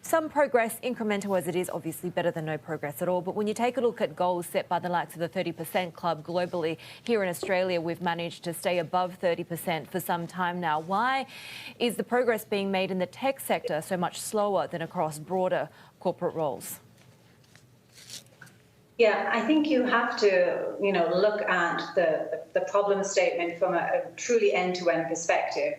some progress, incremental as it is, obviously better than no progress at all. But when you take a look at goals set by the likes of the 30% Club globally, here in Australia, we've managed to stay above 30% for some time now. Why is the progress being made in the tech sector so much slower than across broader corporate roles? Yeah, I think you have to, look at the problem statement from a truly end-to-end perspective.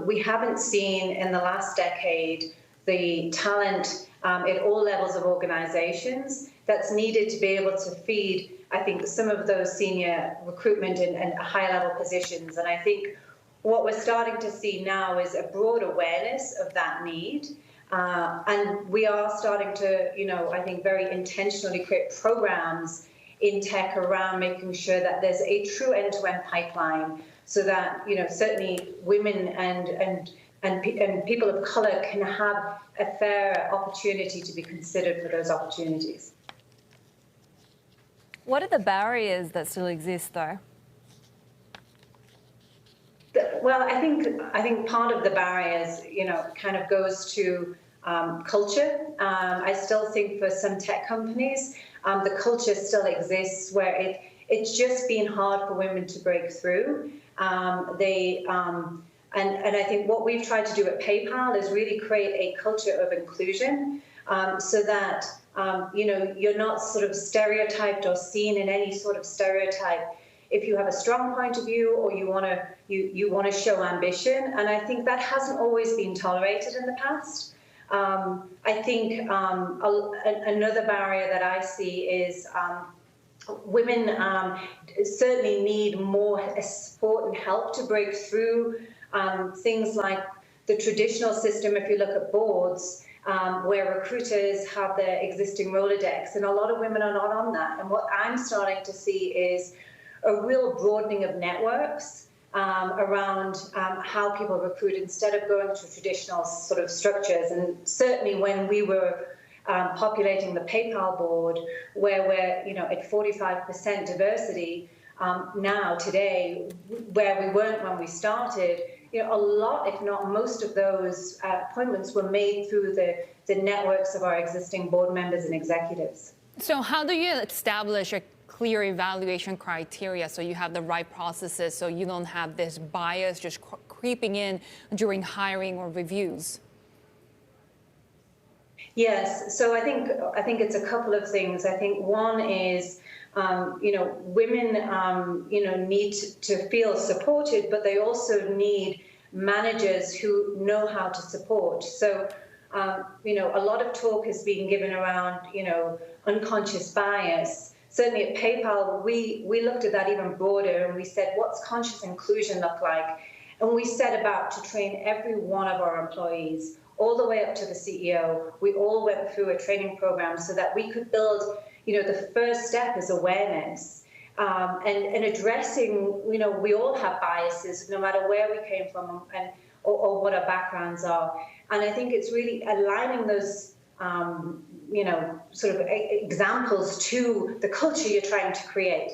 We haven't seen in the last decade the talent at all levels of organizations that's needed to be able to feed, I think, some of those senior recruitment and high-level positions. And I think what we're starting to see now is a broad awareness of that need. And we are starting to, I think, very intentionally create programs in tech around making sure that there's a true end-to-end pipeline so that, certainly women and people of colour can have a fair opportunity to be considered for those opportunities. What are the barriers that still exist, though? Well, I think part of the barriers, kind of goes to culture. I still think for some tech companies, the culture still exists where it's just been hard for women to break through. And I think what we've tried to do at PayPal is really create a culture of inclusion so that, you're not sort of stereotyped or seen in any sort of stereotype if you have a strong point of view or you want to show ambition. And I think that hasn't always been tolerated in the past. I think another barrier that I see is women certainly need more support and help to break through things like the traditional system. If you look at boards, where recruiters have their existing Rolodex, and a lot of women are not on that. And what I'm starting to see is a real broadening of networks around how people recruit instead of going to traditional sort of structures. And certainly when we were populating the PayPal board, where we're at 45% diversity now today, where we weren't when we started, a lot, if not most of those appointments were made through the networks of our existing board members and executives. So how do you establish a clear evaluation criteria so you have the right processes so you don't have this bias just creeping in during hiring or reviews? Yes, so I think it's a couple of things. I think one is women need to feel supported, but they also need managers who know how to support. So a lot of talk is being given around unconscious bias. Certainly at PayPal, we looked at that even broader, and we said, what's conscious inclusion look like? And we set about to train every one of our employees, all the way up to the CEO. We all went through a training program so that we could build, the first step is awareness. And addressing, we all have biases, no matter where we came from or what our backgrounds are. And I think it's really aligning those sort of examples to the culture you're trying to create.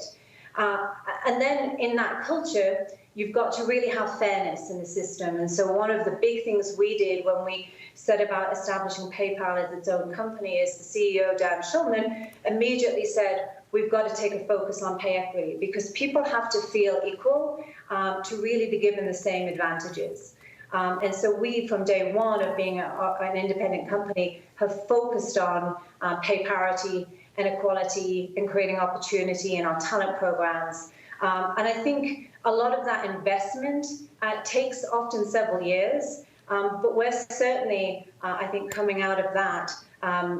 And then in that culture, you've got to really have fairness in the system. And so one of the big things we did when we set about establishing PayPal as its own company is the CEO, Dan Schulman, immediately said, we've got to take a focus on pay equity because people have to feel equal to really be given the same advantages. And so we, from day one of being an independent company, have focused on pay parity and equality and creating opportunity in our talent programs. And I think a lot of that investment takes often several years, but we're certainly, I think, coming out of that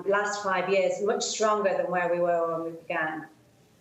last 5 years much stronger than where we were when we began.